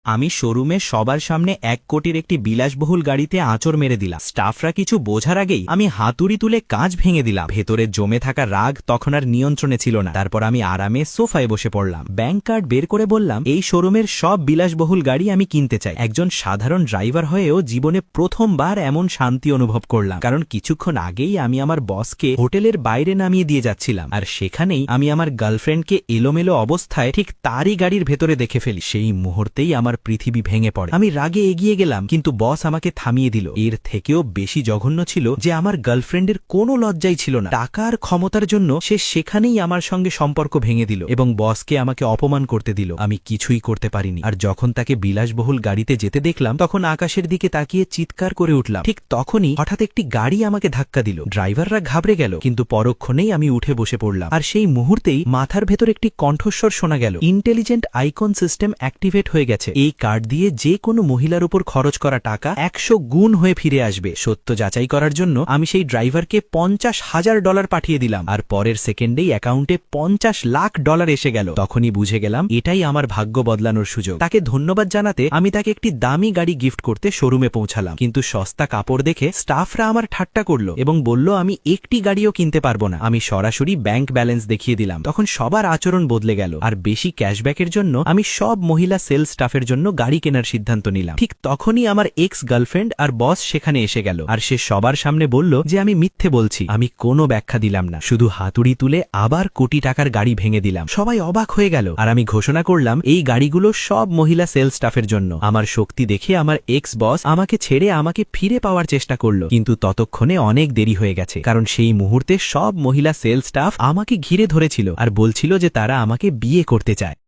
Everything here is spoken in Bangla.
আমি শোরুমে সবার সামনে 1 কোটির একটি বিলাসবহুল গাড়িতে আঁচড় মেরে দিলাম। স্টাফরা কিছু বোঝার আগেই আমি হাতুড়ি তুলে কাঁচ ভেঙে দিলাম। ভেতরে জমে থাকা রাগ তখন আর নিয়ন্ত্রণে ছিল না। তারপর আমি আরামে সোফায় বসে পড়লাম, ব্যাংক কার্ড বের করে বললাম, এই শোরুমের সব বিলাসবহুল গাড়ি আমি কিনতে চাই। একজন সাধারণ ড্রাইভার হয়েও জীবনে প্রথমবার এমন শান্তি অনুভব করলাম, কারণ কিছুক্ষণ আগেই আমি আমার বসকে হোটেলের বাইরে নামিয়ে দিয়ে যাচ্ছিলাম, আর সেখানেই আমি আমার গার্লফ্রেন্ডকে এলোমেলো অবস্থায় ঠিক তারই গাড়ির ভেতরে দেখে ফেলি। সেই মুহূর্তেই আমার পৃথিবী ভেঙে পড়ে। আমি রাগে এগিয়ে গেলাম, কিন্তু বস আমাকে থামিয়ে দিল। এর থেকেও বেশি জঘন্য ছিল যে আমার গার্লফ্রেন্ডের কোনো লজ্জাই ছিল না। টাকার ক্ষমতার জন্য সে সেখানেই আমার সঙ্গে সম্পর্ক ভেঙে দিল এবং বসকে আমাকে অপমান করতে দিল। আমি কিছুই করতে পারিনি। আর যখন তাকে বিলাসবহুল গাড়িতে যেতে দেখলাম, তখন আকাশের দিকে তাকিয়ে চিৎকার করে উঠলাম। ঠিক তখনই হঠাৎ একটি গাড়ি আমাকে ধাক্কা দিল। ড্রাইভাররা ঘাবড়ে গেল, কিন্তু পরক্ষণেই আমি উঠে বসে পড়লাম। আর সেই মুহূর্তেই মাথার ভেতর একটি কণ্ঠস্বর শোনা গেল, ইন্টেলিজেন্ট আইকন সিস্টেম অ্যাক্টিভেট হয়ে গেছে। এই কার্ড দিয়ে যে কোনো মহিলার উপর খরচ করা টাকা 100 গুণ হয়ে ফিরে আসবে। সত্য যাচাই করার জন্য আমি সেই ড্রাইভারকে $50,000 পাঠিয়ে দিলাম, আর পরের সেকেন্ডেই অ্যাকাউন্টে $50 লাখ এসে গেল। তখনই বুঝে গেলাম এটাই আমার ভাগ্য বদলানোর সুযোগ। তাকে ধন্যবাদ জানাতে আমি তাকে একটি দামি গাড়ি গিফট করতে শোরুমে পৌঁছালাম, কিন্তু সস্তা কাপড় দেখে স্টাফরা আমার ঠাট্টা করলো এবং বলল আমি একটি গাড়িও কিনতে পারবো না। আমি সরাসরি ব্যাংক ব্যালেন্স দেখিয়ে দিলাম। তখন সবার আচরণ বদলে গেল, আর বেশি ক্যাশব্যাকের জন্য আমি সব মহিলা সেলস স্টাফের জন্য গাড়ি কেনার সিদ্ধান্ত নিলাম। ঠিক তখনই আমার এক্স গার্লফ্রেন্ড আর বস সেখানে এসে গেল, আর সে সবার সামনে বলল যে আমি মিথ্যে বলছি। আমি কোনো ব্যাখ্যা দিলাম না, শুধু হাতুড়ি তুলে আবার কোটি টাকার গাড়ি ভেঙে দিলাম। সবাই অবাক হয়ে গেল, আর আমি ঘোষণা করলাম এই গাড়িগুলো সব মহিলা সেলস স্টাফের জন্য। আমার শক্তি দেখে আমার এক্স বস আমাকে ছেড়ে আমাকে ফিরে পাওয়ার চেষ্টা করলো, কিন্তু ততক্ষণে অনেক দেরি হয়ে গেছে, কারণ সেই মুহূর্তে সব মহিলা সেলস স্টাফ আমাকে ঘিরে ধরেছিল আর বলছিল যে তারা আমাকে বিয়ে করতে চায়।